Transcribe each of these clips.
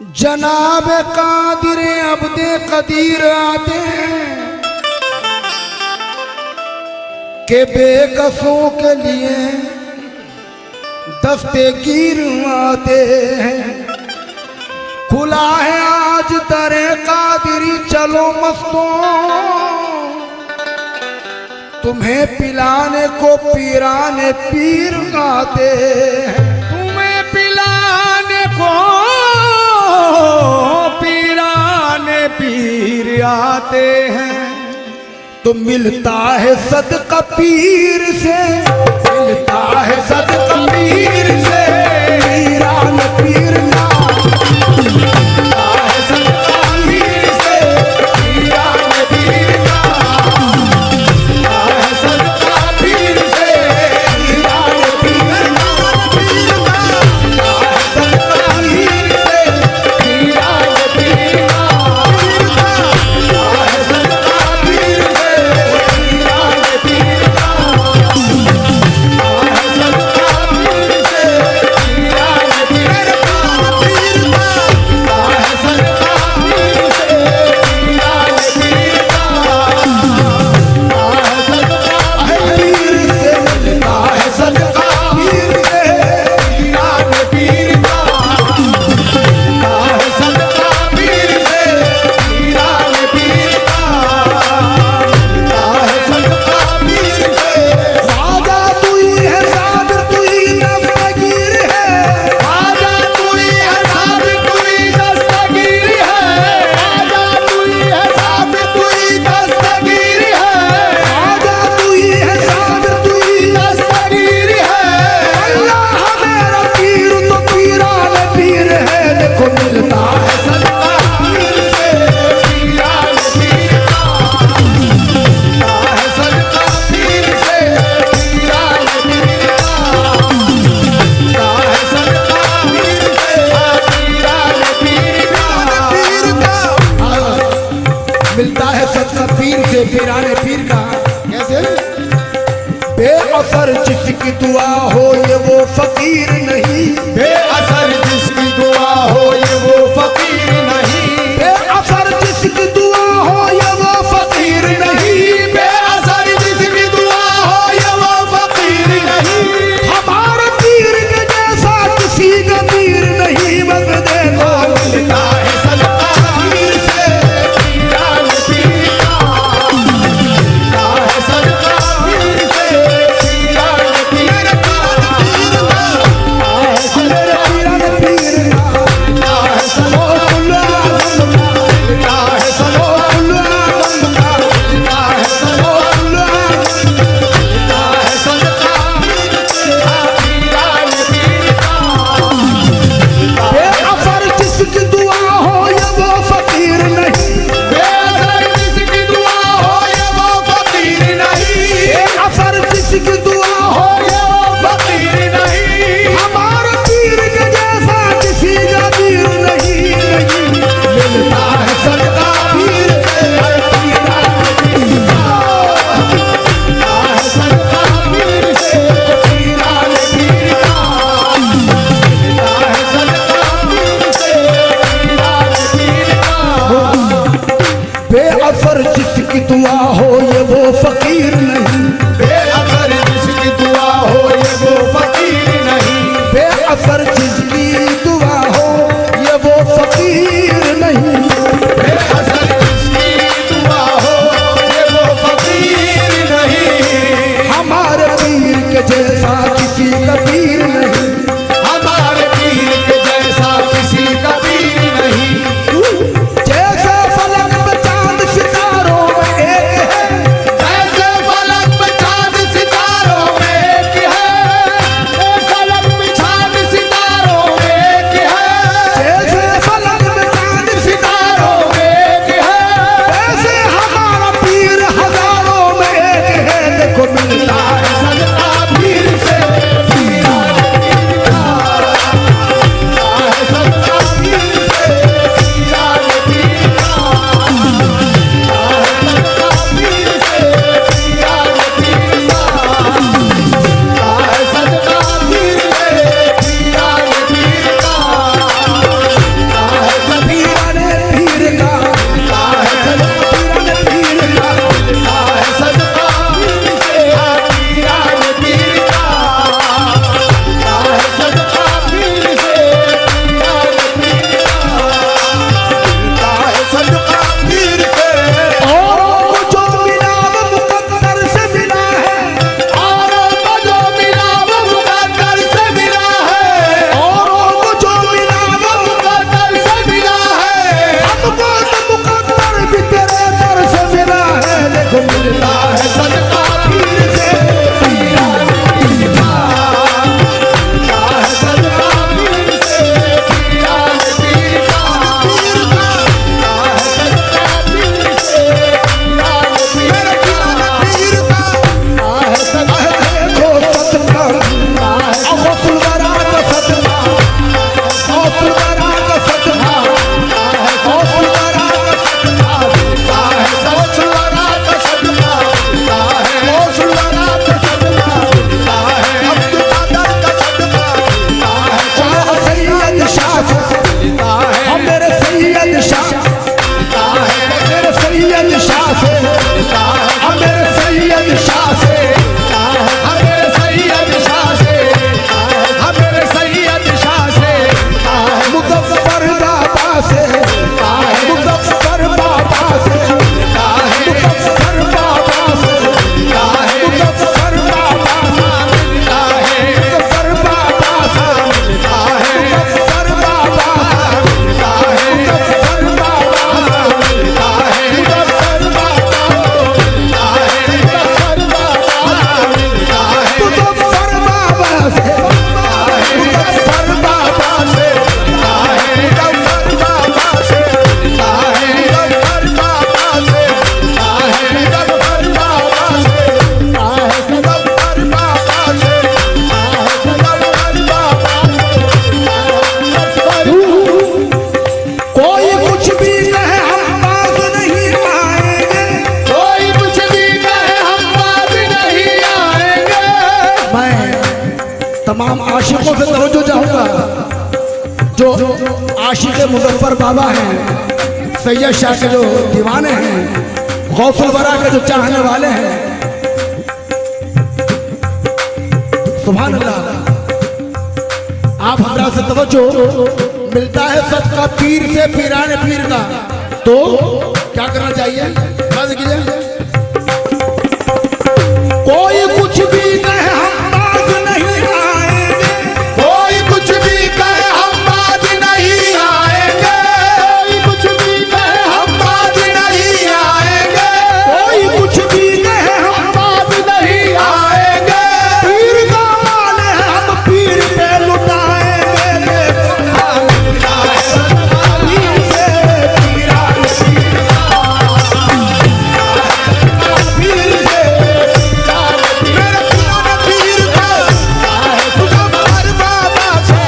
जनाब कादिर अब्दे कदीर आते हैं के बेकसों के लिए दस्तेगीर आते हैं। खुला है आज दरे कादिरी, चलो मस्तों तुम्हें पिलाने को पीराने पीर आते हैं। तुम्हें पिलाने को पीराने पीर आते हैं। तो मिलता है सदका पीर से, मिलता है सदका पीर से, पीरान पीर ना मिलता है सदका पीर से, पीरान पीर ना मिलता है सदका पीर से, पीरान पीर ना मिलता है सदका पीर से, पीरान पीर ना मिलता है सदका पीर से, पीरान पीर ना पीराने पीर का। कैसे? बेअसर जिसकी दुआ हो ये वो फकीर नहीं, बेअसर जिसकी दुआ हो ये वो फकीर नहीं, बेअसर जिसकी दुआ हो ये वो फकीर नहीं, बेअसर जिसकी दुआ हो ये वो फकीर नहीं। हमारे पीर के जैसा किसी का पीर नहीं, मत देखो मिलता है सदका पीर से, पीरान पीर का मिलता है सदका पीर से, पीरान पीर का मिलता है सदका पीर का मिलता है सदका मिलता है सदका मिलता है सदका पीरान पीर का। बेअसर जिसकी दुआ हो ये वो फकीर नहीं, बेअसर जिसकी दुआ हो ये वो फकीर नहीं, बेअसर जिसकी दुआ हो ये वो फकीर नहीं। हमारे पीर के जैसा किसी का पीर नहीं, नहीं मिलता है सदका पीर से, पीरान पीर का मिलता है सदका पीर से, पीरान पीर का मिलता है सदका पीर से, पीरान पीर का। बेअसर जिसकी दुआ हो ये वो फकीर नहीं, बेअसर जिसकी दुआ हो ये वो फकीर नहीं, बेअसर जिसकी दुआ हो ये वो फकीर नहीं, बेअसर जिसकी दुआ हो ये वो फकीर नहीं। हमारे पीर के जैसा किसी का पीर नहीं, हमारे पीर के जैसा किसी का पीर नहीं। जैसे फलक में चांद सितारों में एक है, जैसे फलक में चांद सितारों में एक है, फलक में चांद सितारों में एक है, जैसे फलक में चांद सितारों में एक है। वैसे हमारा पीर हजारों में एक है। देखो मिलता है सदका पीर तमाम आशिकों से तवज्जो चाहूंगा, जो आशिक मुजफ्फर बाबा हैं, सैयद शाह के जो दीवाने हैं, गौसुल वरा के जो चाहने वाले हैं, सुभान अल्लाह। आप हमरा से तवज्जो, मिलता है सबका पीर से पीराने पीर का, तो क्या करना चाहिए? बस कीजिए। कोई कुछ भी कहे हम बाज नहीं आएंगे, कोई कुछ भी कहे हम बाज नहीं आएंगे, कोई कुछ भी कहे हम बाज नहीं आएंगे, कोई कुछ भी कहे हम बाज नहीं आएंगे। पीर का माल है हम पीर पे लुटाएंगे, पीर से पीराने पीर का, पीर से मेरे पुराने पीर का मुजफ्फर बाबा से,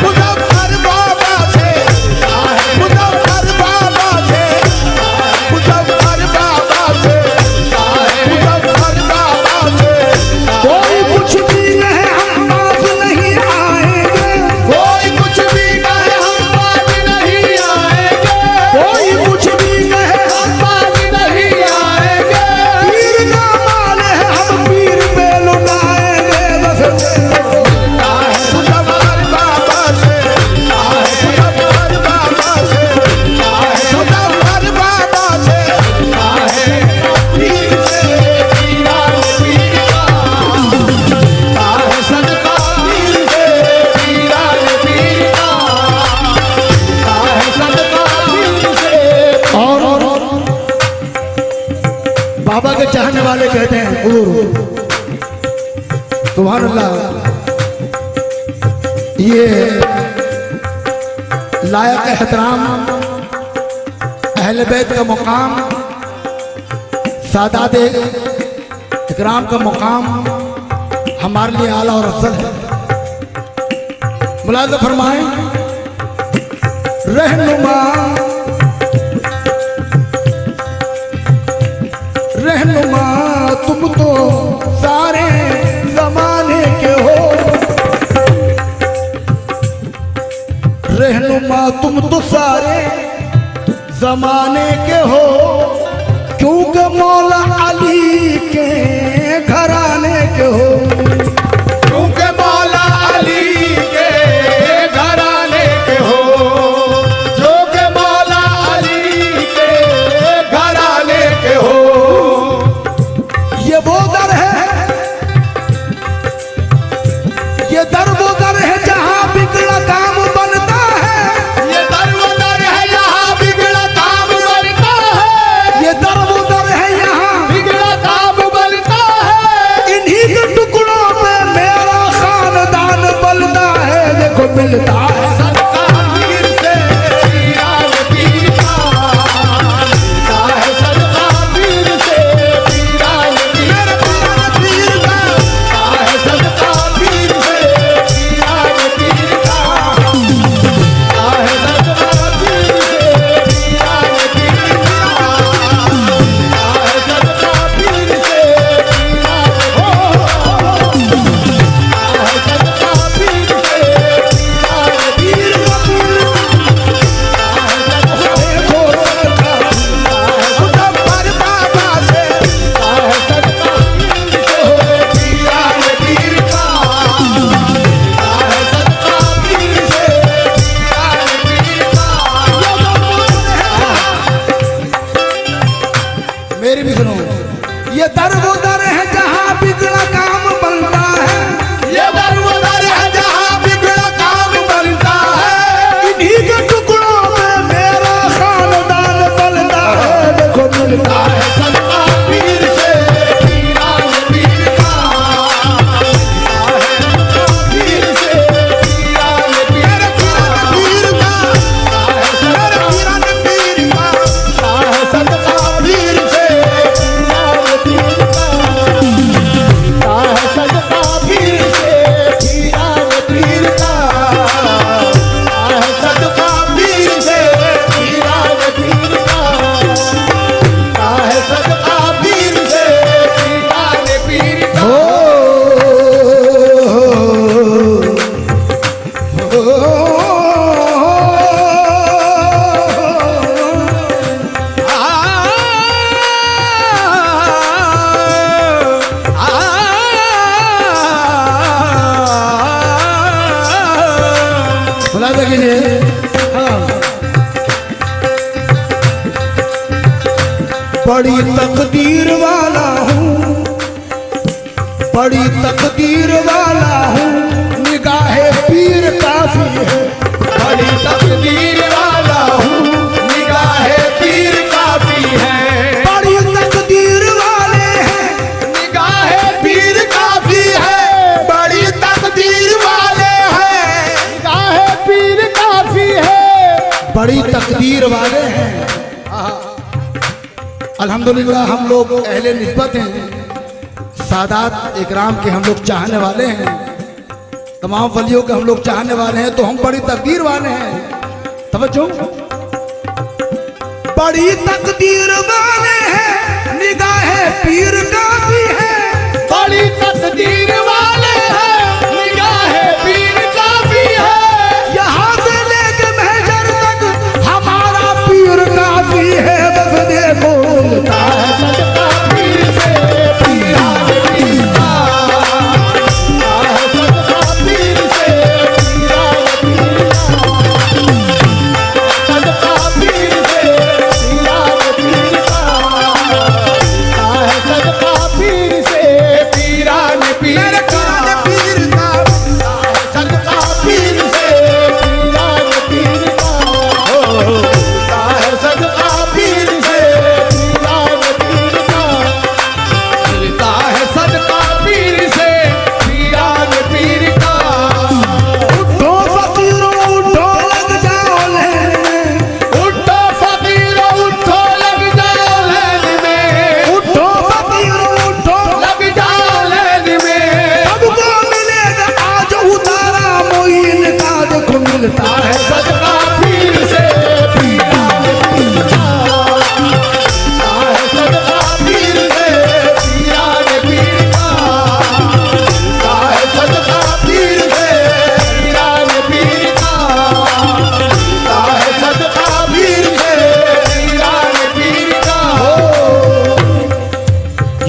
मुजफ्फर बाबा से, मुजफ्फर बाबा से, मुजफ्फर बाबा से, मुजफ्फर बाबा से। कोई कुछ भी कहे हम बाज नहीं आएंगे, कोई कुछ भी कहे हम बाज नहीं आएंगे, कोई कुछ भी कहे हम बाज नहीं आएंगे। पीर का माल है हम पीर पे लुटाएंगे, बस मुजफ्फर बाबा से, मुजफ्फर बाबा से, मुजफ्फर बाबा से, पीर से पीराने पीर का, सदका पीर से पीराने पीर का, सदका पीर से। और बाबा के चाहने वाले कहते हैं हुजूर, सुभान अल्लाह, ये लायक एहतराम अहले बैत का मुकाम, सादात इकराम का मुकाम हमारे लिए आला और अफजल है। मुलाज़ा फरमाएं, रहनुमा रहनुमा तुम तो सारे जमाने के हो, रहनुमा तुम तो सारे जमाने के हो, क्योंकि मौला अली के घराने के हो, क्योंकि मौला अली के घराने के हो, जो के मौला अली के घराने के हो। ये वो दर है, ये दर वो दर है जहां बिगड़ा काम बनता है, ये दर वो दर है यहाँ बिगड़ा काम बनता है, ये दर वो दर है यहाँ बिगड़ा काम बनता है। इन्हीं के टुकड़ों में मेरा खानदान बनता है, देखो मिलता है सदका पीर से पीराने पीर का, मिलता है सदका पीर से पीराने पीर का, पीर का है सदका पीर से पीराने पीर का, है सदका पीर से पीराने पीर का, है सदका पीर से पीराने हो, है सदका पीर से पीराने पीर का, देखो मुजफ्फर बाबा से, सदका पीर से पीराने पीर का, सदका पीर से पीराने पीर का। मेरी भी सुनो, ये दर वो दर है जहां बिगड़ा काम बनता है, ये दर वो दर है जहाँ बिगड़ा काम बनता है, इन्हीं के टुकड़ों में मेरा खानदान बनता है, देखो मिलता है है सदका पीर से पीराने पीर का, है सदका पीर से पीराने पीर का, पीर का है पीराने पीर का, है सदका पीर से पीराने पीर का, बड़ी तकदीर वाला हूँ, बड़ी तकदीर वाला हूँ, निगाहे पीर काफी है। बड़ी तकदीर वाला हूँ, निगाहे पीर काफी है। बड़ी तकदीर वाले हैं, निगाहे पीर काफी है। बड़ी तकदीर वाले हैं, निगाहे पीर काफी है। बड़ी तकदीर वाले हैं। अल्हम्दुलिल्लाह हम लोग अहले निस्बत हैं, सादात इकराम के हम लोग चाहने वाले हैं, तमाम वलियों के हम लोग चाहने वाले हैं, तो हम बड़ी तकदीर वाले हैं। तवज्जो, बड़ी तकदीर वाले हैं, निगाहे पीर काफी है। बड़ी तकदीर वाले हैं, निगाहे पीर काफी है। यहाँ से लेके महजर तक हमारा पीर काफी है। बस देखो मिलता है सदका पीर से पीराने पीर का। सदका पीर से पीराने पीर का। सदका पीर से पीराने पीर का। सदका पीर से पीराने पीर का। सदका पीर से पीराने पीर का। सदका पीर से पीराने पीर का। मिलता है सदका पीर से पीराने पीर का। उठो फकीरों उठो लग जाओ लहर में, उठो फकीरों उठो लग जाओ लैन में। उठो फकीरों उठो लग जाओ लैन में। सबको मिलेगा आज उतारा मोइन का। देखो मिलता है सदका पीर से पीराने पीर का। सदका पीर से पीराने पीर का। सदका पीर से पीराने पीर का। सदका पीर से पीराने पीर का।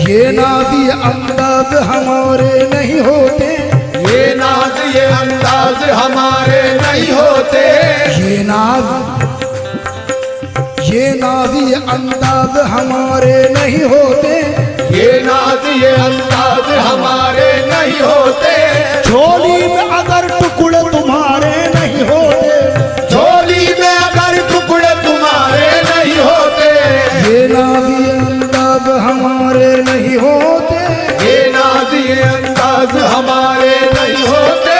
ये नाज़ी अंदाज हमारे नहीं होते, ये नाज ये अंदाज हमारे नहीं होते। ये नाज़ी अंदाज हमारे नहीं होते। ये नाज ये अंदाज हमारे नहीं होते। झोली में अगर टुकड़े तुम्हारे नहीं होते, झोली में अगर टुकड़े तुम्हारे नहीं होते। ये नाज़ी अंदाज हमारे नहीं होते। ये नाज ये अंदाज हमारे नहीं होते।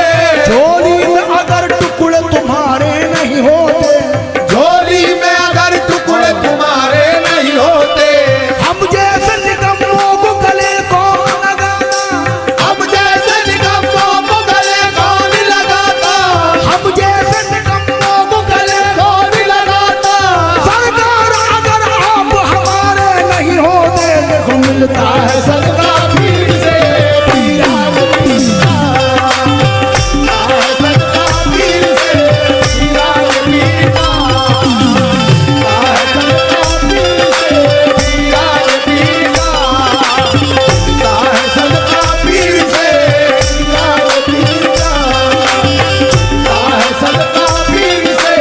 झोली में अगर टुकड़े तुम्हारे नहीं होते, झोली में अगर टुकड़े तुम्हारे नहीं होते। हम जैसे निगम्मों को गले कौन लगाता, हम जैसे निगम्मों को गले कौन लगाता। हम जैसे निगम्मों को गले कौन लगाता। सरकार अगर आप हमारे नहीं होते। देखो मिलता है सदका पीर से पीराने पीर का। सदका पीर से पीराने पीर का। सदका पीर से पीराने पीर का। सदका पीर से पीराने पीर का। सदका पीर से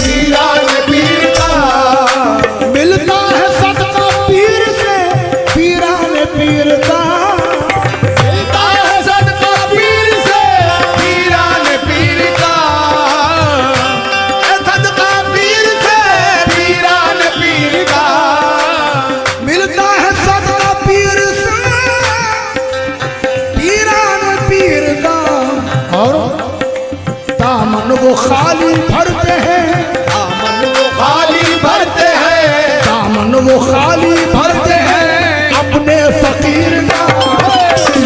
पीराने पीर का। मिलता है सदका पीर से पीराने पीर का। मिलता है सदका पीर से पीराने पीर का। सदका पीर से पीराने पीर का। मिलता है सदका पीर से पीराने पीर का। और दामन वो खाली भरते हैं, दामन वो खाली भरते हैं। दामन वो खाली भरते हैं अपने फकीर का।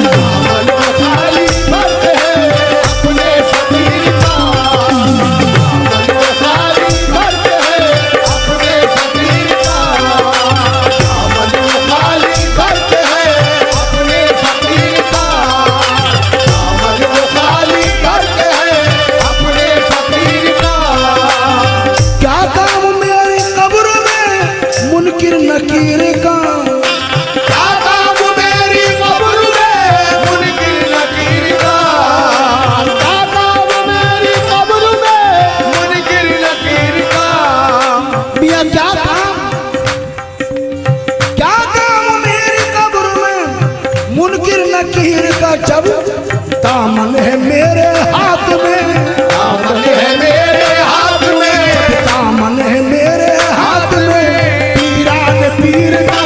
दामन वो खाली भरते हैं अपने फकीर का। दामन वो खाली भरते हैं अपने फकीर का। दामन वो खाली भरते हैं अपने फकीर का। दामन वो खाली भरते हैं अपने फकीर का। क्या काम मेरी कब्र में मुनकिर नकीर का। क्या काम मेरी मुनकिर नकीर का जब दामन है मेरे हाथ में, दामन है मेरे हाथ में, दामन है मेरे हाथ में, पीरान पीर का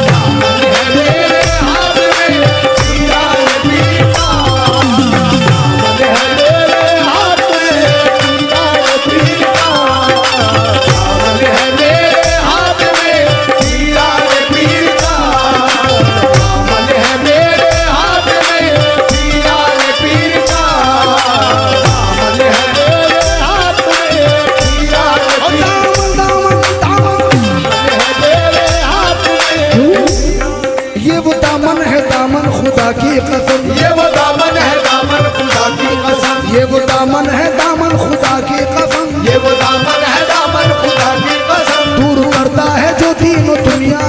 दामन है मेरे हाथ में, पीरान पीर का दामन है मेरे हाथ में, पीरान पीर का दामन है मेरे हाथ में, पीरान पीर का दामन है मेरे हाथ में, पीरान पीर का दामन है मेरे हाथ में, पीरान ये वो दामन है दामन खुदा की कसम, ये वो दामन है दामन खुदा की कसम, ये वो दामन है दामन खुदा की कसम, ये वो दामन है दामन खुदा की कसम, दूर करता है जो दीन दुनिया